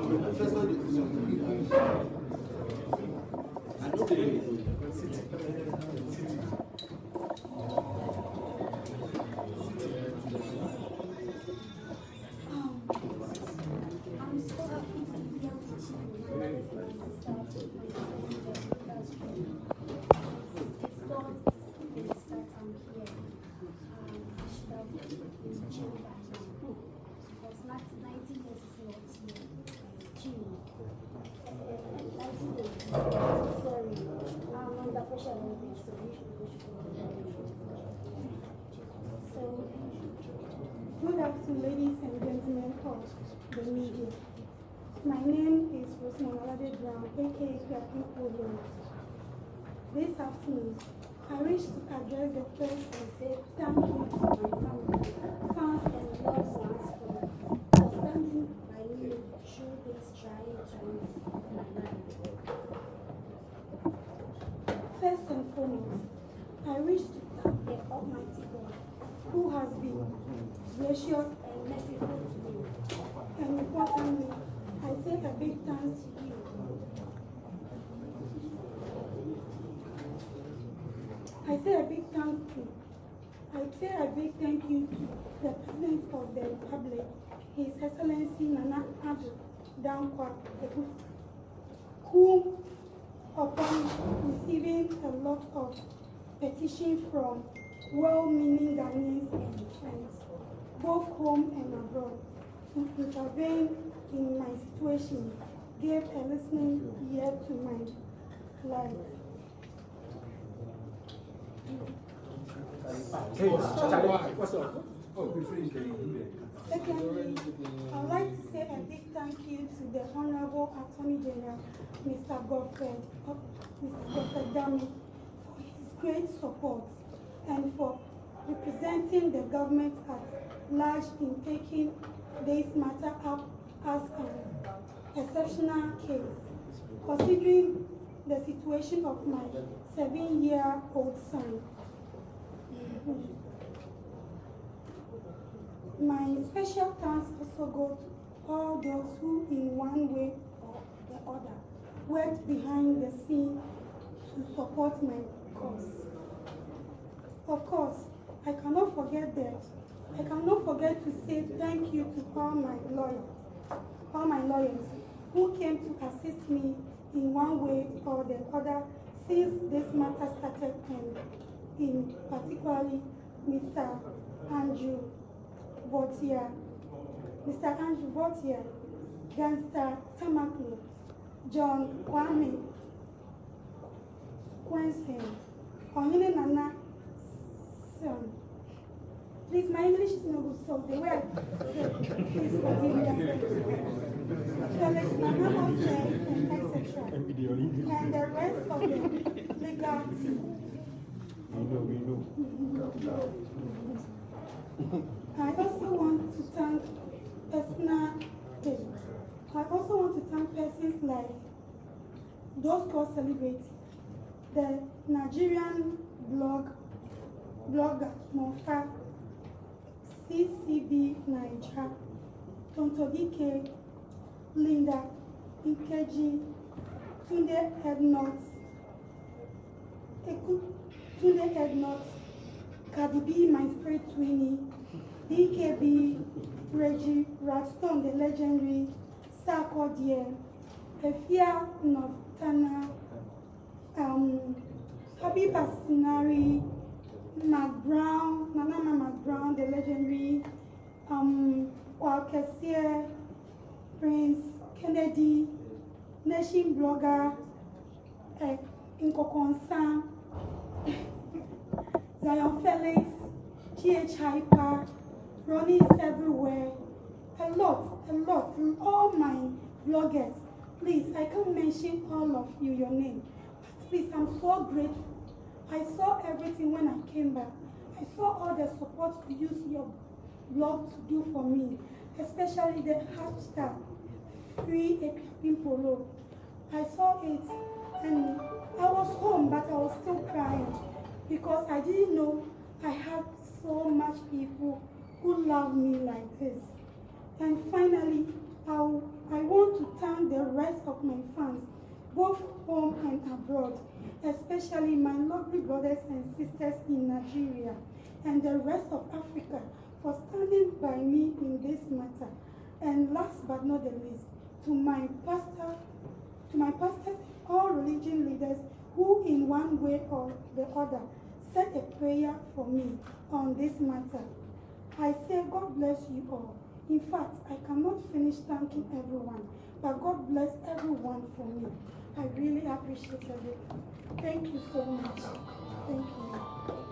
Good afternoon, ladies and gentlemen of the media. My name is Rosemary Brown, aka Akuapem Polo. This afternoon, I wish to address the press and say thank you to my family, fans and loved ones for standing by me through this trying time of my life. First and foremost, I wish to thank the Almighty God who has been gracious and merciful to me. And importantly, I say a big thanks to you. I say a big thank you to the President of the Republic, His Excellency Nana Addo Dankwa, who, upon receiving a lot of petitions from well-meaning Ghanaians and friends, both home and abroad, to intervene in my situation, gave a listening ear to my life. Secondly, I'd like to say a big thank you to the Honorable Attorney General, Mr. Godfrey Dami, for his great support and for representing the government at large in taking this matter up as an exceptional case, considering the situation of my 7-year-old son. My special thanks also go to all those who, in one way or the other, worked behind the scene to support my cause. Of course, I cannot forget to say thank you to all my lawyers who came to assist me in one way or the other since this matter started, and in particularly Mr. Andrew Votia, Gangster Tamaklo, John Kwame, Quentin, Onyine Nana, son. Please, my English is no good, so the way I say, please forgive me. Felix Nana Hossein, etc. And the rest of the legal team. We know. I also want to thank persons like those called celebrities, the Nigerian blogger Mofa, CCB Nigeria, Tontodike, Linda, Nkeji, Tunde Headnots, Cardi B, my spirit Twinnie, DKB, Reggie, Raston, the legendary, Sarko Diem, Efia Noctana, Habiba Sinari, Mama McBrown, the legendary, Walkesia, Prince Kennedy, Nation blogger, Inkokonsan, Zion Felix, GH Hyper, Ronnie is everywhere. A lot, all my bloggers. Please, I can't mention all of you, your name. But please, I'm so grateful. I saw everything when I came back. I saw all the support you use your blog to do for me, especially the hashtag Free Akuapem Polo. I saw it and I was home, but I was still crying because I didn't know I had so much people who love me like this. And finally, I want to thank both home and abroad, especially my lovely brothers and sisters in Nigeria and the rest of Africa for standing by me in this matter. And last but not the least, to my pastors, all religion leaders who in one way or the other said a prayer for me on this matter. I say God bless you all. In fact, I cannot finish thanking everyone, but God bless everyone for me. I really appreciate everything. Thank you so much. Thank you.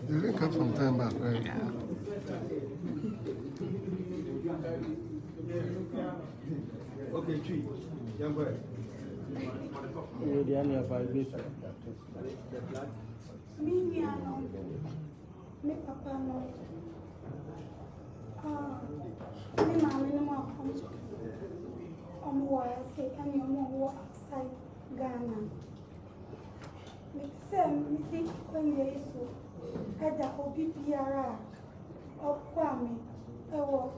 You can come from time back, right? Yeah. Okay, tree. Young boy. Me, me papa no. Me mama no more come. Wa say and you more outside Ghana. Me say me think when you so ada obi biara okwa me ewo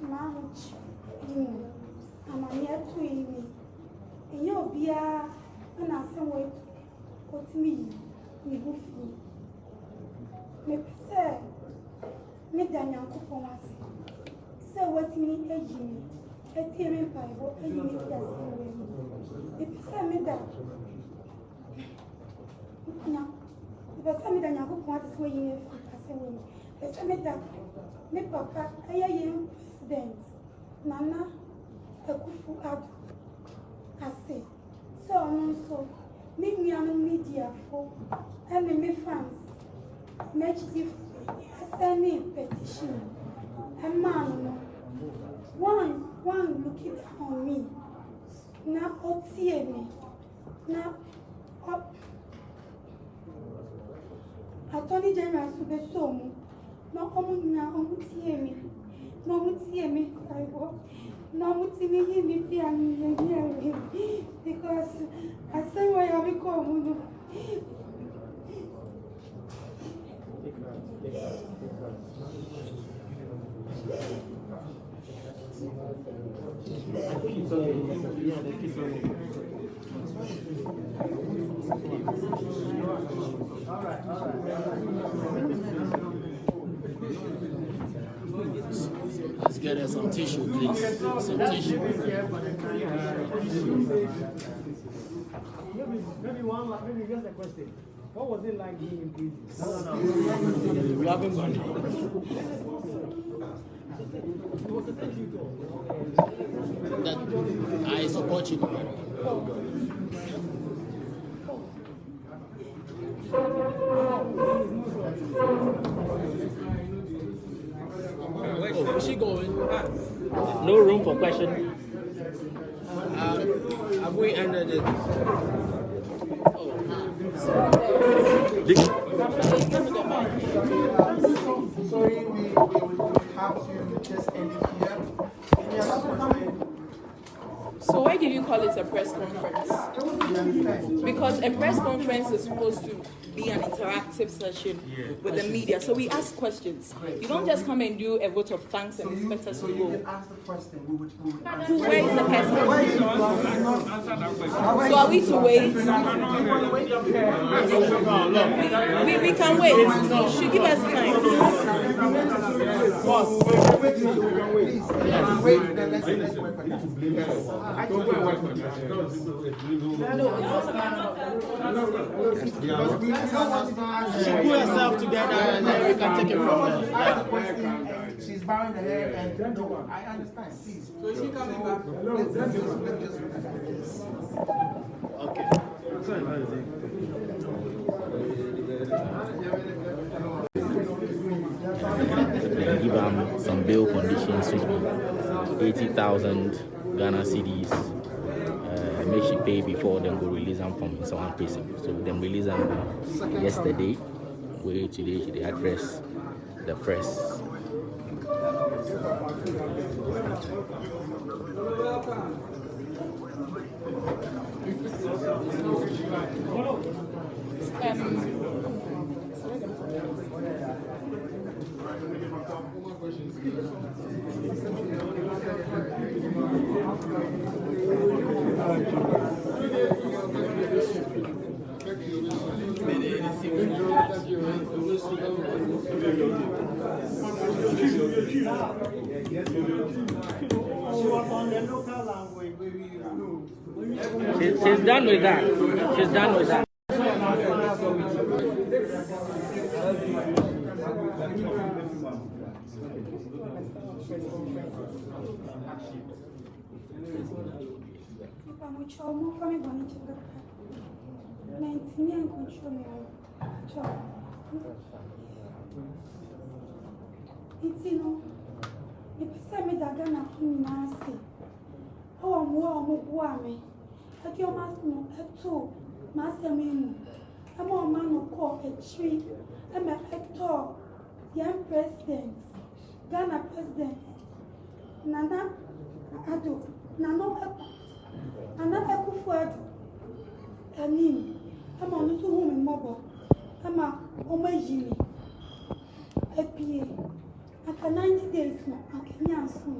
manch amani atu imi enye obia na asem we otimi ni bufu me say me danyankopon ase say watimi ejimi etieme paibo ejimi yase we me say me da na me say me danyankopon ase we yin ase we me say me da me papa ayaye president Nana Akuapem ase so so me nuanu media for and me fans match if send me petition and man one looking on me na otie me na Attorney General Subesomu no omunya omutie me no mutie me aibo no mutimi me pia ni because I say why I be come All right. Let's get us some tissue, please. Some tissue. Maybe just a question. What was it like being in prison? No. We haven't gone. That I support you. Oh, is she going? No room for question. Have we ended it? Sorry, we have to just end it here. So why did you call it a press conference? Because a press conference is supposed to be an interactive session with the media. So we ask questions. You don't just come and do a vote of thanks and expect us to You go. can ask the question. Where is the person? So are we to wait? We can wait. She give us time. Please, wait, then let's work on that. Because we don't want to She put herself together and then we can take it from there. ask the question, she's bowing her head and no, I understand, please. So is she coming back? Let's just look at that. Okay. They give them some bail conditions, which be 80,000 Ghana cedis. Make she pay before then go release them from someone prison. So them release them yesterday. Where today they address the press. She's done with that. She's done with that. Young president, Ghana president, Nana Ado, Nana Akuapem Anim, I'm on the woman mobile, I'm a Omejimi, a PA. After 90 days, I can answer.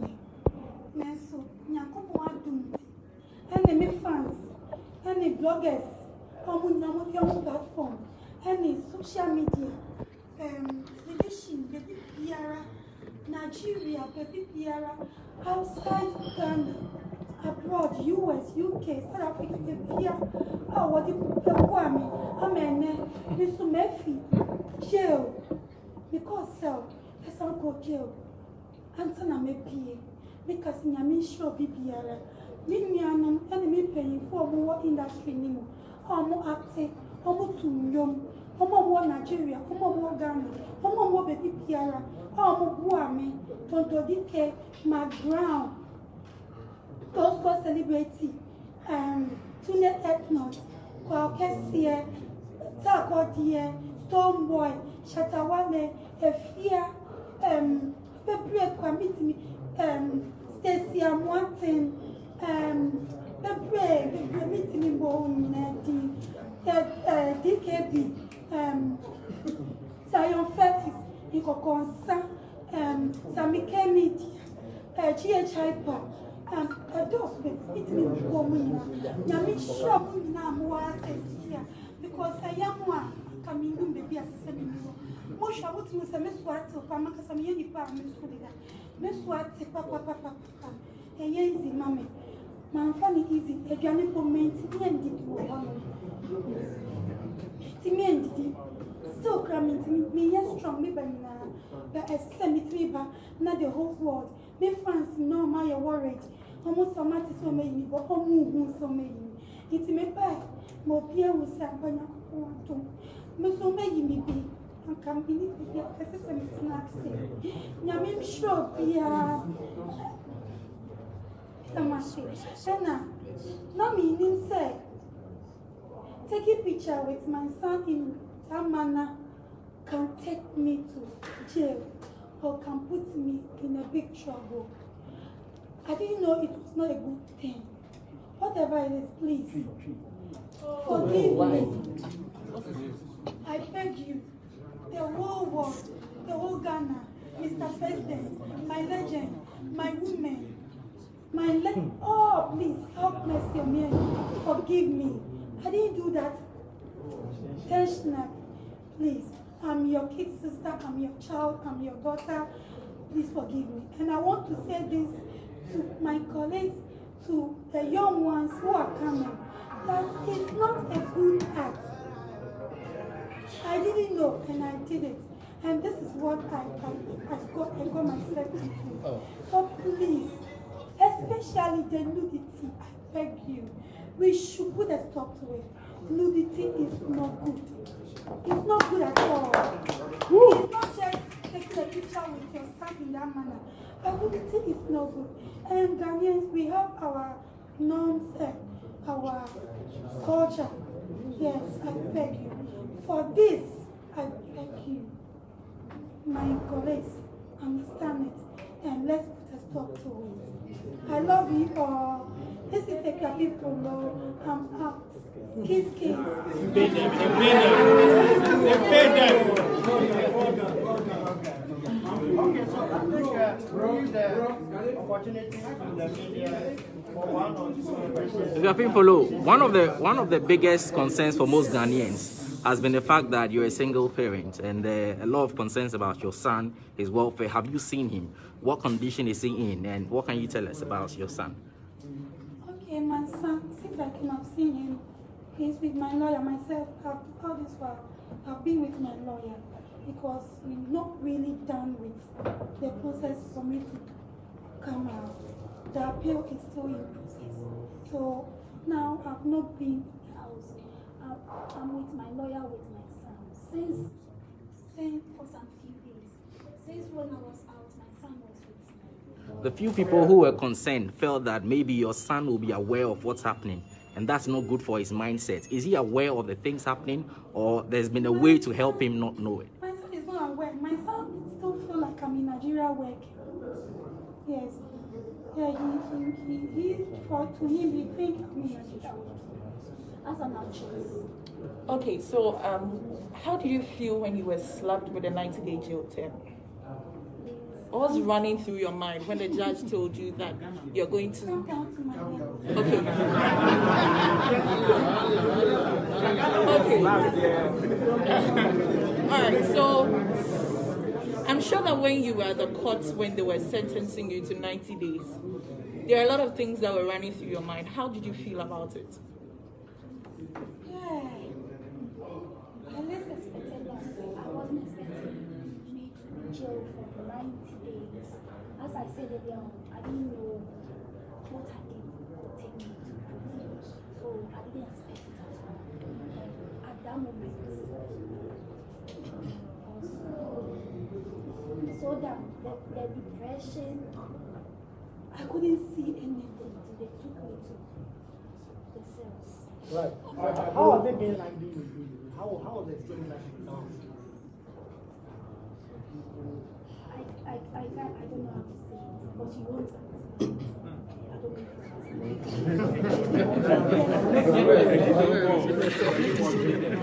Meso, Nyakopo Adum, any fans, any bloggers, any platform, any social media. Leadership, baby Piara, Nigeria, baby Piara, outside Ghana, abroad, US, UK, South Africa, baby Piara, oh, what the Kwame, Amen, Mr. Murphy, jail, because self, let's all go jail, answer na me pay, because Nyami show Bibiara, Minianum, enemy paying for more industry, or more active, or more to young. Omo Nigeria, Omo Ghana, Omo baby Piara, Omo Buame, Tonto Dike, McGround, those for celebrity, Tune Ethnos, Kwakessie, Takodie, Stormboy, Shatawale, Efia, Pepe Kwamiti, Stacy Amwantin, Pepe meeting in Bone, DKB. Zion Felix, Ikokonsa, Samike Media, GHI Park, those with me woman. Yami shop now more here because I am one coming in baby as a semi. Most I would use a miss what to Pamaka some yeni park, Miss Fulida. Miss what, papa, a easy mammy. My funny easy, a galley for me to be ended. Timmy still cramming to me, yes, strong, me by now. But as send me to me, but not the whole world. Me France, no, my worried. Almost so much so many, but almost so many. It's me back, more beer with Sabana. Me so many me be. I can't believe it. This is a snacks. Yamin sure be a Tamasi. Senna, no meaning say. Take a picture with my son in that manner can take me to jail or can put me in a big trouble. I didn't know it was not a good thing. Whatever it is, please forgive me. I beg you, the whole world, the whole Ghana, Mr. President, my legend, my women, oh please help mercy on me, forgive me. I didn't do that intentionally. Please, I'm your kid sister, I'm your child, I'm your daughter. please forgive me. And I want to say this to my colleagues, to the young ones who are coming, that it's not a good act. I didn't know, and I did it. And this is what I got myself into. Oh. So please, especially the nudity, I beg you, we should put a stop to it. Nudity is not good. It's not good at all. It's not just taking a picture with your son in that manner. But nudity is not good. And Ghanaians, we have our norms, our culture. Yes, I beg you. For this, I beg you. My colleagues, understand it, and let's put a stop to it. I love you all. This is Akuapem Polo. I'm out. Kiss, kiss. They paid them. Okay, so I think we use the opportunity to the media for one or two questions. Akuapem Polo, one of the biggest concerns for most Ghanaians has been the fact that you're a single parent, and a lot of concerns about your son, his welfare. Have you seen him? What condition is he in, and what can you tell us about your son? Okay, my son, since I cannot see him, he's with my lawyer. Myself, all this while, I've been with my lawyer because we're not really done with the process for me to come out. The appeal is still in process. So now I've not been in the house. I'm with my lawyer, with my son. Since for some few days. Since when I was out, my son was with me. The few people who were concerned felt that maybe your son will be aware of what's happening, and that's not good for his mindset. Is he aware of the things happening, or there's been a way to help him not know it? My son is not aware. My son still feel like I'm in Nigeria working. Yes. Yeah, to him, he think I'm in Nigeria working. As an actress. Okay, so how do you feel when you were slapped with a 90-day jail term? What was running through your mind when the judge told you that you're going to... Come down to my level. Okay. All right, so I'm sure that when you were at the court, when they were sentencing you to 90 days, there are a lot of things that were running through your mind. How did you feel about it? Yeah. I least expected that. I wasn't expecting me to be jailed for 90 days. As I said earlier, I didn't know what I did would take me to prison. So I didn't expect it at all. And at that moment, so that the depression, I couldn't see anything. They took me to the cells. Right. How has it been like being with you? How was the experience like? I don't know how to say it, but you won't understand.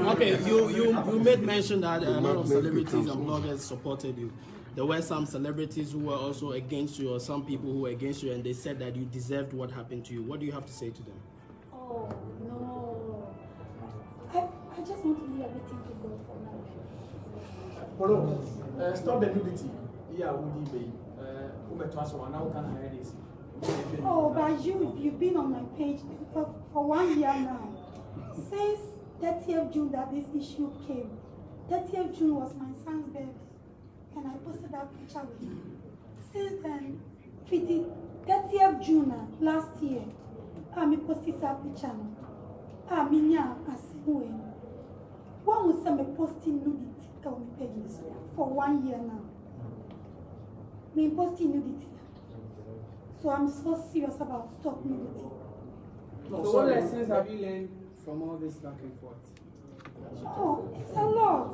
Okay, you made mention that a lot of celebrities and bloggers supported you. There were some celebrities who were also against you, or some people who were against you, and they said that you deserved what happened to you. What do you have to say to them? Oh, no. I just want to leave everything to go for now. Polo, stop the nudity. Yeah, would you be? Now can I this? Oh, but you've been on my page for 1 year now. Since 30th June that this issue came. 30th June was my son's birthday, and I posted that picture with him. Since then, 30th June last year, I posted that picture. One was some posting nudity on my pages for 1 year now. Me posting nudity. So I'm so serious about stop nudity. So what lessons have you learned from all this back and forth? Oh, it's a lot.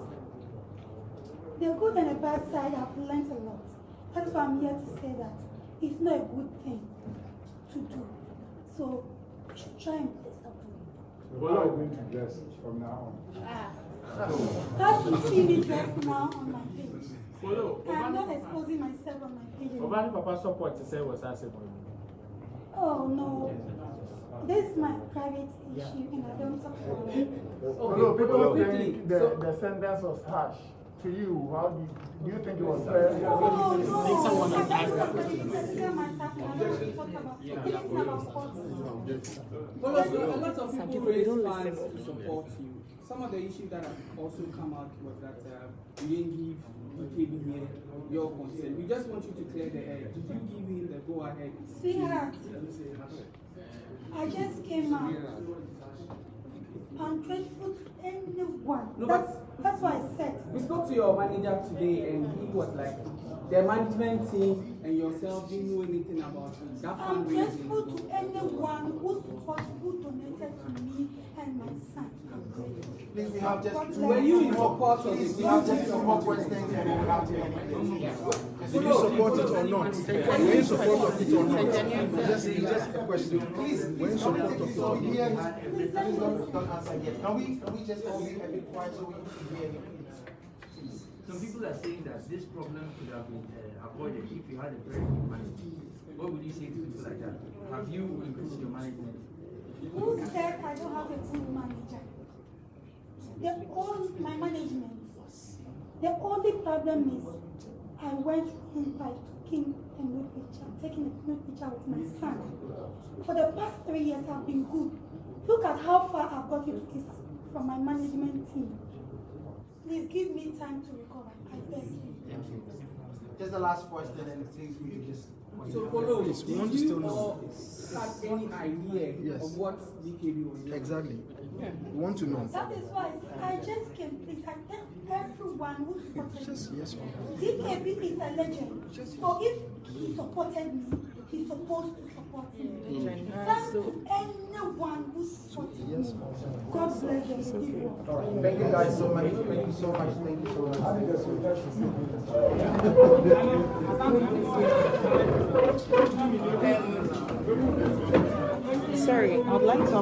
The good and the bad side, I've learned a lot. That's why I'm here to say that it's not a good thing to do. So we should try and put a stop to it. What are you going to dress from now on? That's to see me dress now on my page. I'm not exposing myself on my page. Papa support to say what's happening. Oh no. This is my private issue and I don't talk about it. People think the sentence was harsh. to you, how do you think it was fair? Oh, no. I think someone has That's asked that not question. the political matter. I don't want to talk about anything about sports. Well, also, a lot of people raise funds to support you. Some of the issues that have also come out was that you didn't give BKB here your consent. We just want you to clear the air. Did you give him the go ahead? Sweetheart, I just came out. I'm grateful to anyone. No, That's what I said. We spoke to your manager today, and he was like, the management team and yourself didn't know anything about it. That I'm fundraising. grateful to anyone who supported, who donated to me and my son. I'm grateful. Please, we have just God two. bless Were you in you. support of Please, it? we have just two more questions and then we have to end it. Did you support it or not? Were you in support of it or not? Just a question. Please, Were you in support of it or here, not? please don't answer yet. Can we just all be a bit quiet so we can hear him? Please. Some people are saying that this problem could have been avoided if you had a very good management. What would you say to people like that? Have you improved your management? Who said I don't have a good manager? My management. The only problem is I went in by taking a nude picture with my son. For the past 3 years I've been good. Look at how far I've got into this from my management team. Please give me time to recover. I beg you. Just the last question and please we can just. So, Polo, we want to did still you know. all have any idea Yes. of what BKB was doing? Exactly. We want to know. That is why I just came. Please, I thank everyone who supported Just me. yes or no. DKB is a legend. So if he supported me, he's supposed to support me. Thanks to anyone who supported me. God bless the people. All right. Thank you guys so much. Thank you so much. Thank you so much. I think that's what Sorry, I'd like to